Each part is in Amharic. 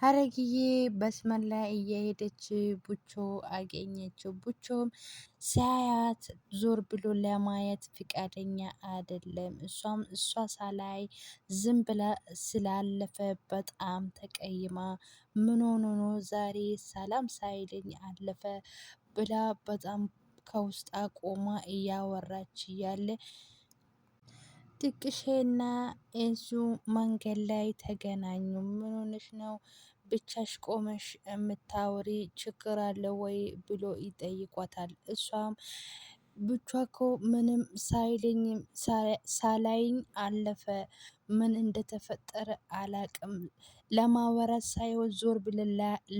ሀረግዬ መስመር ላይ እየሄደች ቡቾ አገኘችው። ቡቾም ሲያያት ዞር ብሎ ለማየት ፍቃደኛ አይደለም። እሷ ሳላይ ዝም ብላ ስላለፈ በጣም ተቀይማ ምን ሆኖ ነው ዛሬ ሰላም ሳይለኝ አለፈ ብላ በጣም ከውስጥ ቆማ እያወራች እያለ ጥቅሼና ኤዙ መንገድ ላይ ተገናኙ። ምን ሆነሽ ነው ብቻሽ ቆመሽ የምታወሪ ችግር አለ ወይ ብሎ ይጠይቋታል። እሷም ብቻ እኮ ምንም ሳይለኝም ሳላይኝ አለፈ፣ ምን እንደተፈጠረ አላቅም፣ ለማወራት ሳይሆን ዞር ብለ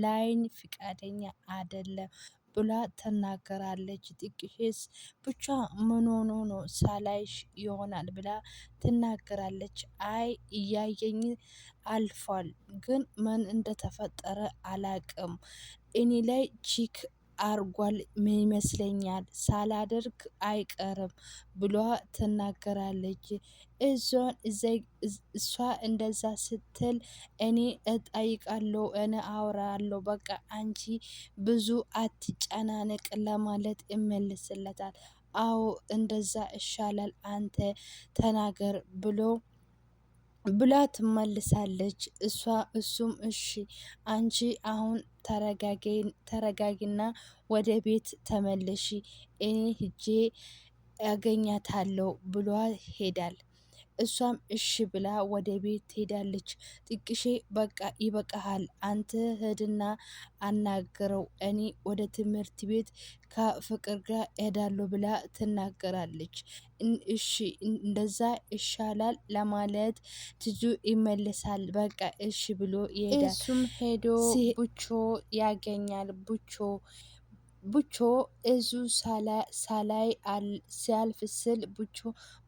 ላይኝ ፍቃደኛ አይደለም ብላ ትናገራለች። ጥቅሼስ ብቻ ምን ሆኖ ነው ሳላይሽ ይሆናል ብላ ትናገራለች። አይ እያየኝ አልፏል፣ ግን ምን እንደተፈጠረ አላቅም፣ እኔ ላይ ቺክ አርጓል ይመስለኛል፣ ሳላደርግ አይቀርም ብሏ ትናገራለች። እሷ እንደዛ ስትል እኔ እጠይቃለሁ፣ እኔ አውራለሁ፣ በቃ አንቺ ብዙ አትጨናነቅ ለማለት ይመልስለታል። አዎ እንደዛ ይሻላል፣ አንተ ተናገር ብላ ትመልሳለች። እሱም እሺ አንቺ አሁን ተረጋጊና ወደ ቤት ተመለሺ፣ እኔ ሂጄ ያገኛታለሁ ብሏ ሄዳል። እሷም እሺ ብላ ወደ ቤት ትሄዳለች። ጥቅሼ በቃ ይበቃሃል፣ አንተ ሂድና አናግረው፣ እኔ ወደ ትምህርት ቤት ከፍቅር ጋር እሄዳለሁ ብላ ትናገራለች። እሺ እንደዛ ይሻላል ለማለት ትዙ ይመለሳል። በቃ እሺ ብሎ ይሄዳል። እሱም ሄዶ ቡቾ ያገኛል። ቡቾ እዙ ሳላይ ሲያልፍ ስል ቡቾ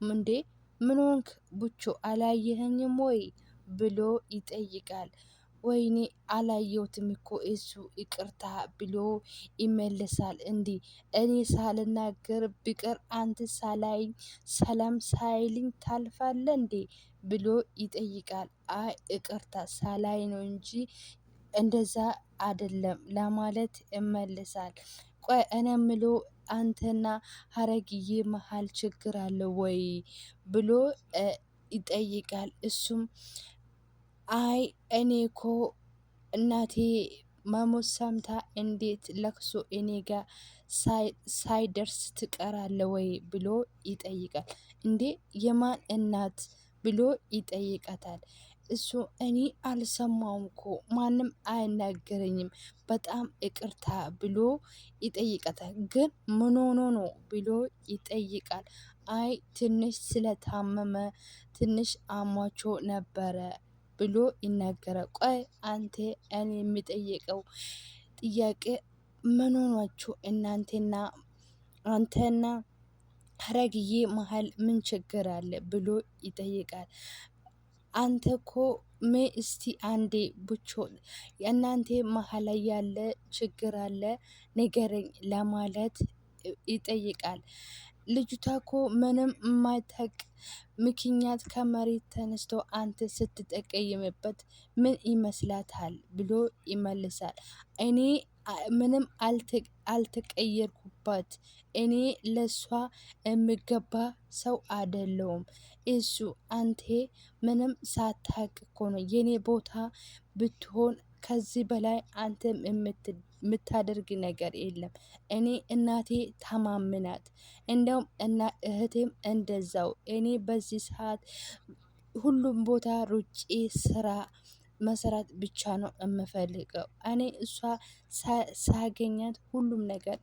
እንዴ ምን ሆንክ ቡቾ አላየኸኝም ወይ ብሎ ይጠይቃል። ወይኔ አላየሁትም እኮ እሱ ይቅርታ ብሎ ይመለሳል። እንዲህ እኔ ሳልናገር ብቀር አንተ ሳላይኝ ሰላም ሳይልኝ ታልፋለ እንዴ ብሎ ይጠይቃል። አይ ይቅርታ ሳላይ ነው እንጂ እንደዛ አይደለም ለማለት ይመልሳል። ቆይ እኔ ምለው አንተና ሀረግዬ መሃል ችግር አለ ወይ ብሎ ይጠይቃል። እሱም አይ እኔ እኮ እናቴ መሞት ሰምታ እንዴት ለቅሶ እኔ ጋ ሳይደርስ ትቀራለ ወይ ብሎ ይጠይቃል። እንዴ የማን እናት ብሎ ይጠይቃታል። እሱ እኔ አልሰማውም እኮ ማንም አይናገረኝም፣ በጣም ይቅርታ ብሎ ይጠይቃታል። ግን ምን ሆኖ ነው ብሎ ይጠይቃል። አይ ትንሽ ስለታመመ ትንሽ አሟቸው ነበረ ብሎ ይናገራል። ቆይ አንተ እኔ የሚጠይቀው ጥያቄ ምን ሆናችሁ እናንተና አንተና ሀረግዬ መሃል ምን ችግር አለ ብሎ ይጠይቃል። አንተ እኮ እስቲ አንዴ ቡቾ የእናንተ መሀል ላይ ያለ ችግር አለ ንገረኝ ለማለት ይጠይቃል። ልጅቷ እኮ ምንም የማታውቅ ምክንያት ከመሬት ተነስቶ አንተ ስትጠቀይምበት ምን ይመስላታል ብሎ ይመልሳል። እኔ ምንም አልተቀየርኩባት፣ እኔ ለሷ የምገባ ሰው አይደለውም። እሱ አንተ ምንም ሳታቅ እኮ ነው የኔ ቦታ ብትሆን ከዚህ በላይ አንተም የምታደርግ ነገር የለም። እኔ እናቴ ታማምናት፣ እንደውም እህቴም እንደዛው። እኔ በዚህ ሰዓት ሁሉም ቦታ ሩጬ ስራ መስራት ብቻ ነው የምፈልገው። እኔ እሷ ሳገኛት ሁሉም ነገር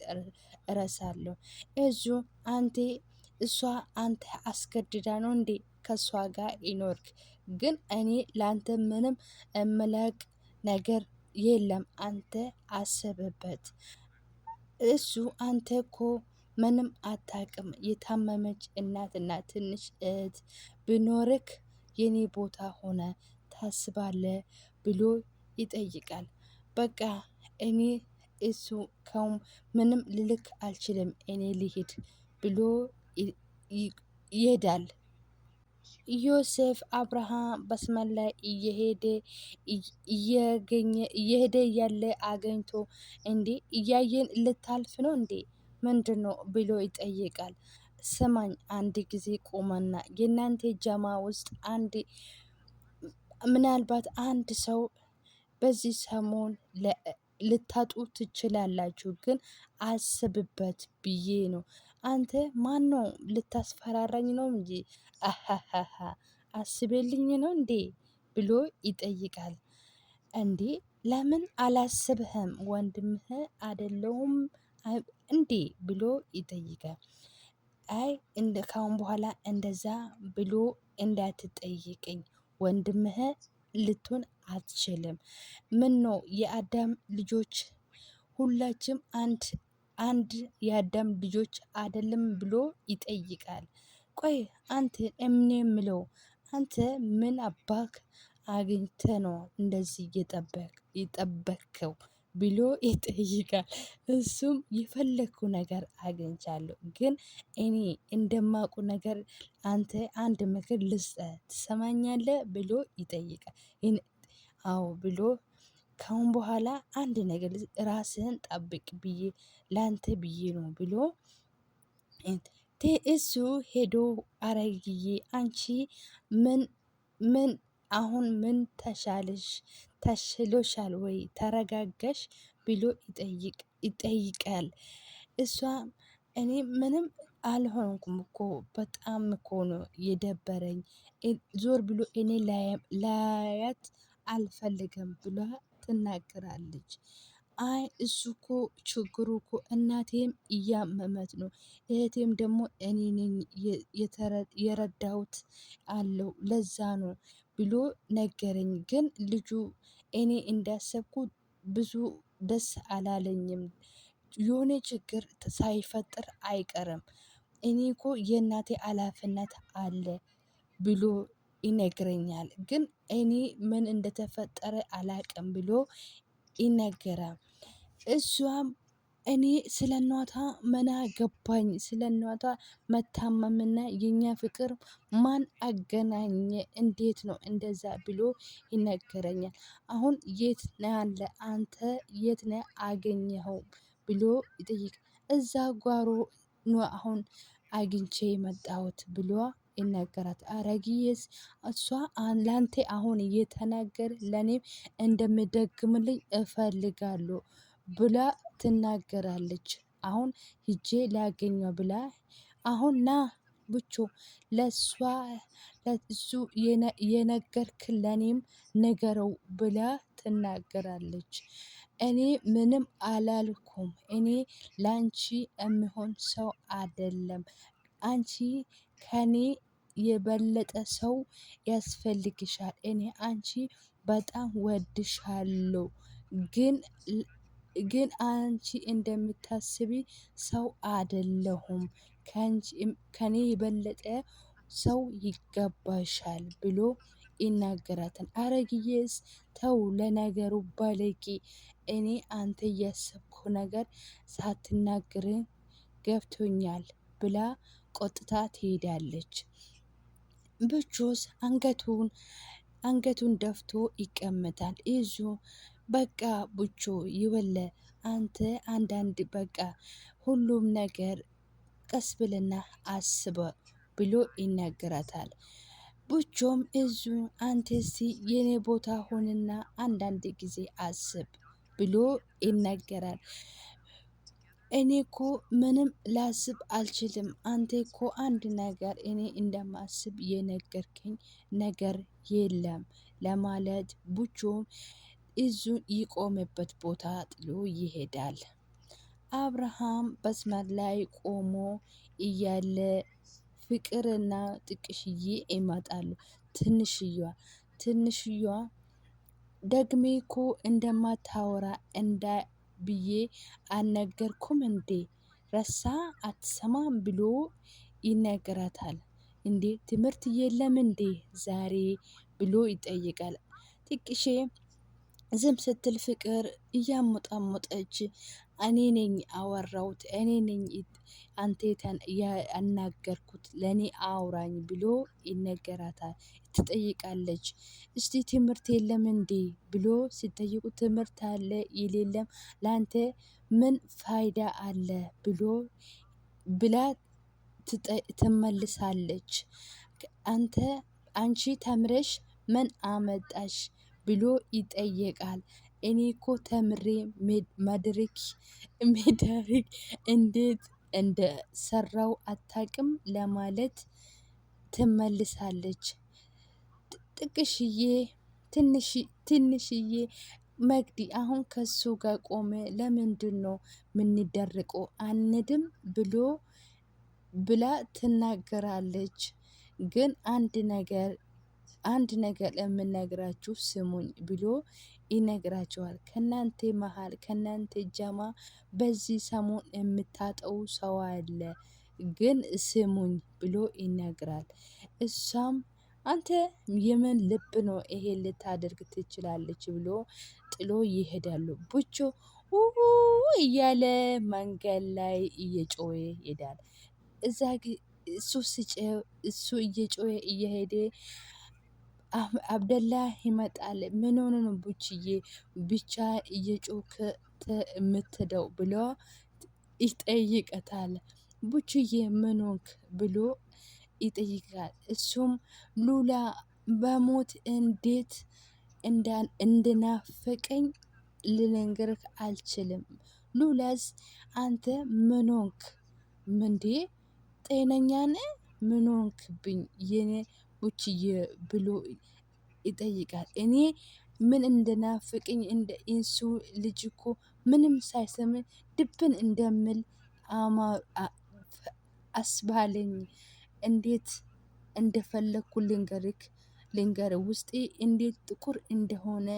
እረሳለሁ። እዙ አንተ እሷ አንተ አስገድዳ ነው እንዴ ከእሷ ጋር ይኖርክ? ግን እኔ ላንተ ምንም እምለቅ ነገር የለም፣ አንተ አስብበት። እሱ አንተ እኮ ምንም አታቅም፣ የታመመች እናትና ትንሽ እህት ብኖርክ የኔ ቦታ ሆነ ታስባለ ብሎ ይጠይቃል። በቃ እኔ እሱ ከውም ምንም ልልክ አልችልም፣ እኔ ልሂድ ብሎ ይሄዳል። ዮሴፍ አብርሃም በስመን ላይ እየሄደ እያለ አገኝቶ እንዴ እያየን ልታልፍ ነው እንዴ ምንድን ነው ብሎ ይጠይቃል። ስማኝ አንድ ጊዜ ቆመና የእናንተ ጀማ ውስጥ አንድ ምናልባት አንድ ሰው በዚህ ሰሞን ልታጡ ትችላላችሁ፣ ግን አስብበት ብዬ ነው። አንተ ማን ነው? ልታስፈራራኝ ነው እንጂ አሃሃሃ አስቤልኝ ነው እንዴ ብሎ ይጠይቃል። እንዴ ለምን አላስብህም? ወንድምህ አደለውም እንዴ ብሎ ይጠይቃል። አይ እንደ ካሁን በኋላ እንደዛ ብሎ እንዳትጠይቀኝ፣ ወንድምህ ልትሆን አትችልም። ምን ነው የአዳም ልጆች ሁላችም አንድ የአዳም ልጆች አይደለም ብሎ ይጠይቃል። ቆይ አንተ እምኔ የምለው አንተ ምን አባክ አግኝተ ነው እንደዚህ የጠበከው ብሎ ይጠይቃል። እሱም የፈለግኩ ነገር አግኝቻለሁ፣ ግን እኔ እንደማቁ ነገር አንተ አንድ ምክር ልስጠህ ትሰማኛለህ ብሎ ይጠይቃል። አዎ ብሎ ካሁን በኋላ አንድ ነገር ራስህን ጠብቅ ብዬ ላንተ ብዬ ነው ብሎ እሱ ሄዶ አረግዬ አንቺ ምን አሁን ምን ተሻለሽ? ተሽሎሻል ወይ? ተረጋጋሽ ብሎ ይጠይቃል። እሷ እኔ ምንም አልሆንኩም እኮ በጣም እኮ ነው የደበረኝ፣ ዞር ብሎ እኔ ላያት አልፈልግም ብላ ትናገራለች። አይ እሱ እኮ ችግሩ እኮ እናቴም እያመመት ነው፣ እህቴም ደግሞ እኔ ነኝ የረዳሁት አለው ለዛ ነው ብሎ ነገረኝ። ግን ልጁ እኔ እንዳሰብኩት ብዙ ደስ አላለኝም። የሆነ ችግር ሳይፈጥር አይቀርም። እኔ እኮ የእናቴ ኃላፊነት አለ ብሎ ይነግረኛል። ግን እኔ ምን እንደተፈጠረ አላቅም ብሎ ይነገራል። እሷም እኔ ስለ እናቷ ምን አገባኝ? ስለ እናቷ መታመምና የኛ ፍቅር ማን አገናኘ? እንዴት ነው እንደዛ ብሎ ይነገረኛል። አሁን የት ነህ ያለ አንተ የት ነህ አገኘኸው ብሎ ይጠይቅ። እዛ ጓሮ ነው አሁን አግኝቼ የመጣሁት ብሎ ይነገራት። አረግዬስ እሷ ላንተ አሁን እየተናገር ለኔም እንደምደግምልኝ እፈልጋለሁ ብላ ትናገራለች። አሁን ሂጄ ላገኘው ብላ አሁን ና ብቾ ለሷ ለሱ የነገርክ ለኔም ንገረው ብላ ትናገራለች። እኔ ምንም አላልኩም። እኔ ላንቺ የሚሆን ሰው አይደለም። አንቺ ከኔ የበለጠ ሰው ያስፈልግሻል። እኔ አንቺ በጣም ወድሻለሁ። ግን አንቺ እንደምታስቢ ሰው አይደለሁም። ከኔ የበለጠ ሰው ይገባሻል ብሎ ይናገራታል። አረግዬስ ተው ለነገሩ ባለቂ፣ እኔ አንተ እያሰብኩ ነገር ሳትናገር ገብቶኛል ብላ ቆጥታ ትሄዳለች። ብቾስ አንገቱን ደፍቶ ይቀመጣል። ይዞ በቃ ቡቾ ይወለ አንተ አንዳንድ በቃ ሁሉም ነገር ቀስ ብልና አስበ ብሎ ይናገራታል። ቡቾም እዙ አንተ እስቲ የኔ ቦታ ሆንና አንዳንድ ጊዜ አስብ ብሎ ይናገራል። እኔ እኮ ምንም ላስብ አልችልም። አንተ እኮ አንድ ነገር እኔ እንደማስብ የነገርከኝ ነገር የለም ለማለት ቡቾ እዙን ይቆምበት ቦታ ጥሎ ይሄዳል። አብርሃም መስመር ላይ ቆሞ እያለ ፍቅርና ጥቅሽዬ ይመጣሉ። ትንሽዬዋ ደግሜ እኮ እንደማታወራ እንዳ ብዬ አልነገርኩም እንዴ? ረሳ አትሰማም ብሎ ይነገራታል። እንዴ ትምህርት የለም እንዴ ዛሬ ብሎ ይጠይቃል። ጥቅሼ ዝም ስትል ፍቅር እያሞጣሞጠች እኔ ነኝ አወራሁት፣ እኔ ነኝ አንተ ያናገርኩት፣ ለእኔ አውራኝ ብሎ ይነገራታል። ትጠይቃለች። እስቲ ትምህርት የለም እንዴ ብሎ ሲጠይቁ ትምህርት አለ የሌለም ለአንተ ምን ፋይዳ አለ ብሎ ብላ ትመልሳለች። አንቺ ተምረሽ ምን አመጣሽ ብሎ ይጠየቃል። እኔ እኮ ተምሬ መድረክ እንዴት እንደ ሰራው አታቅም ለማለት ትመልሳለች። ጥቅሽዬ ትንሽዬ መግዲ አሁን ከሱ ጋር ቆመ ለምንድን ነው ምንደርቀው አንድም ብላ ትናገራለች። ግን አንድ ነገር የምነግራችሁ ስሙኝ ብሎ ይነግራቸዋል። ከናንተ መሃል ከናንተ ጀማ በዚህ ሰሞን የምታጠው ሰው አለ፣ ግን ስሙኝ ብሎ ይነግራል። እሷም አንተ የምን ልብ ነው ይሄ ልታደርግ ትችላለች ብሎ ጥሎ ይሄዳሉ። ቡቾ እያለ መንገድ ላይ እየጮኸ ይሄዳል። እዛ እሱ እየጮኸ እየሄደ አብደላ ይመጣል። ምን ሆነ ነው ቡችዬ ብቻ እየጮክ የምትደው ብሎ ይጠይቀታል። ቡችዬ ምን ሆንክ ብሎ ይጠይቃል። እሱም ሉላ በሞት እንዴት እንድናፈቀኝ ልነግርህ አልችልም። ሉላስ አንተ ምን ሆንክ? ምንዴ ጤነኛ ነህ? ምን ሆንክብኝ የኔ ቡችዬ ብሎ ይጠይቃል። እኔ ምን እንደናፍቅኝ እንደ ኢንሱ ልጅ እኮ ምንም ሳይሰምን ድብን እንደምል አስባለኝ። እንዴት እንደፈለግኩ ልንገር ውስጤ እንዴት ጥቁር እንደሆነ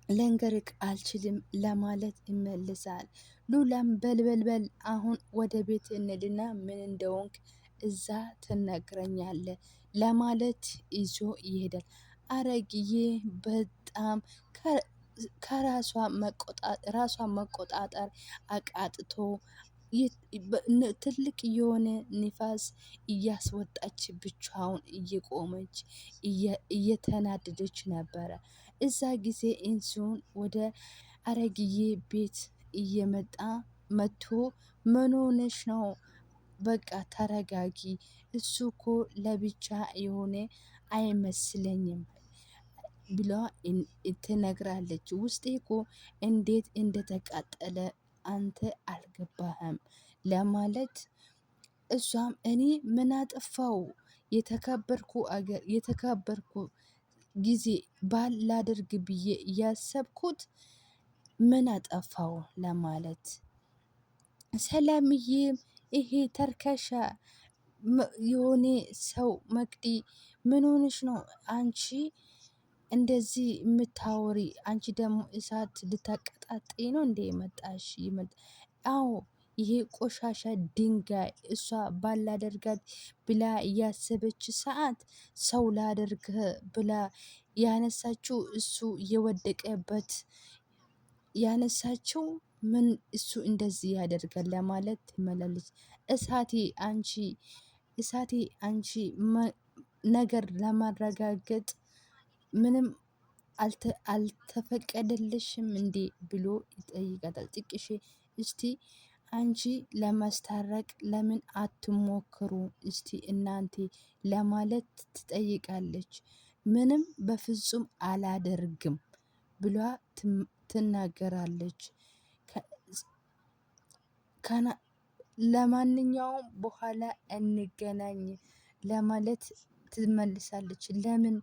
ልንገርክ አልችልም ለማለት ይመልሳል። ሉላም በልበልበል አሁን ወደ ቤት እንድና ምን እንደሆንክ እዛ ትነግረኛለ ለማለት ይዞ ይሄዳል። አረግዬ በጣም ራሷን መቆጣጠር አቃጥቶ ትልቅ የሆነ ንፋስ እያስወጣች ብቻውን እየቆመች እየተናደደች ነበረ። እዛ ጊዜ ኢንሱን ወደ አረግዬ ቤት መጥቶ ምን ሆነሽ ነው? በቃ ተረጋጊ፣ እሱ እኮ ለብቻ የሆነ አይመስለኝም ብላ ትነግራለች። ውስጤ እኮ እንዴት እንደተቃጠለ አንተ አልገባህም ለማለት እሷም እኔ ምን አጠፋው የተከበርኩ ጊዜ ባል ላደርግ ብዬ እያሰብኩት ምን አጠፋው ለማለት ሰላምዬ ይሄ ተርከሻ የሆነ ሰው መቅዲ ምን ሆነሽ ነው አንቺ እንደዚህ የምታወሪ? አንቺ ደግሞ እሳት ልታቀጣጥይ ነው እንዴ የመጣሽ? አዎ ይሄ ቆሻሻ ድንጋይ እሷ ባላደርጋት ብላ እያሰበች ሰዓት ሰው ላደርግህ ብላ ያነሳችው እሱ የወደቀበት ያነሳችው ምን እሱ እንደዚህ ያደርጋል ለማለት ትመላለች። እሳቴ አንቺ ነገር ለማረጋገጥ ምንም አልተፈቀደልሽም እንዴ ብሎ ይጠይቃታል። ጥቅሼ እስቲ አንቺ ለማስታረቅ ለምን አትሞክሩ እስቲ እናንተ ለማለት ትጠይቃለች። ምንም በፍጹም አላደርግም ብሏ ትናገራለች። ለማንኛውም በኋላ እንገናኝ ለማለት ትመልሳለች። ለምን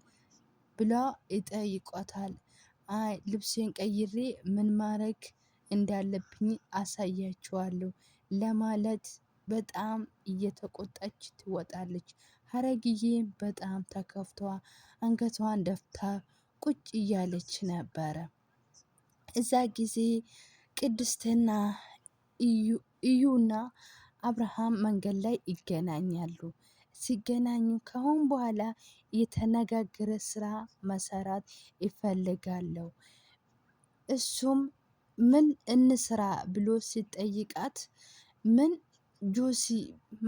ብላ ይጠይቋታል። አይ ልብሴን ቀይሬ ምን ማድረግ እንዳለብኝ አሳያችኋለሁ ለማለት በጣም እየተቆጣች ትወጣለች። ሀረግዬ በጣም ተከፍቷ አንገቷን ደፍታ ቁጭ እያለች ነበረ። እዛ ጊዜ ቅድስትና እዩና አብርሃም መንገድ ላይ ይገናኛሉ። ሲገናኙ ከአሁን በኋላ የተነጋገረ ስራ መሰራት ይፈልጋለሁ። እሱም ምን እንስራ ብሎ ሲጠይቃት ምን ጆሲ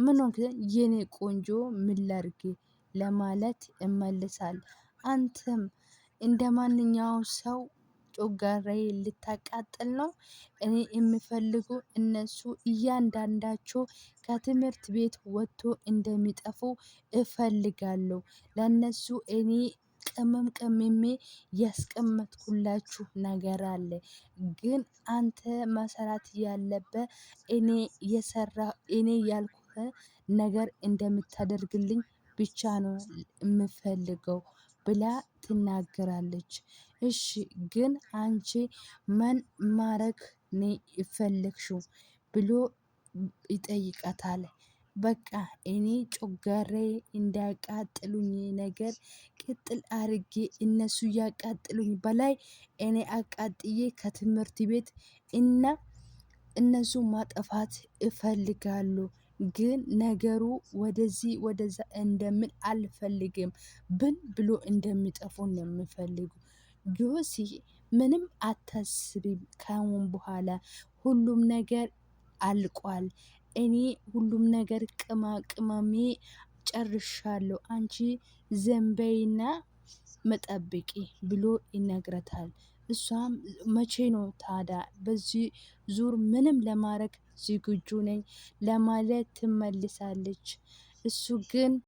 ምን ሆንክ የኔ ቆንጆ ምን ላርግ ለማለት እመልሳል። አንተም እንደ ማንኛውም ሰው ጮጋራዬ ልታቃጥል ነው? እኔ የምፈልጉ እነሱ እያንዳንዳቸው ከትምህርት ቤት ወጥቶ እንደሚጠፉ እፈልጋለሁ። ለነሱ እኔ ቅመም ቀምሜ ያስቀመጥኩላችሁ ነገር አለ። ግን አንተ መሰራት ያለብህ እኔ ያልኩህ ነገር እንደምታደርግልኝ ብቻ ነው የምፈልገው ብላ ትናገራለች። እሺ ግን አንቺ ምን ማረግ ነው የፈለግሽው ብሎ ይጠይቃታል። በቃ እኔ ጮጋራዬ እንዳያቃጥሉኝ ነገር ቅጥል አርጌ እነሱ ያቃጥሉኝ በላይ እኔ አቃጥዬ ከትምህርት ቤት እና እነሱ ማጥፋት እፈልጋለሁ። ግን ነገሩ ወደዚህ ወደዛ እንደምል አልፈልግም ብሎ እንደሚጠፉ ነው የምፈልጉ። ጆሲ ምንም አታስቢም ከአሁን በኋላ ሁሉም ነገር አልቋል። እኔ ሁሉም ነገር ቅመሜ ጨርሻለሁ። አንቺ ዝም በይና መጠብቂ ብሎ ይነግራታል። እሷም መቼ ነው ታዲያ በዚህ ዙር ምንም ለማድረግ ዝግጁ ነኝ ለማለት ትመልሳለች። እሱ ግን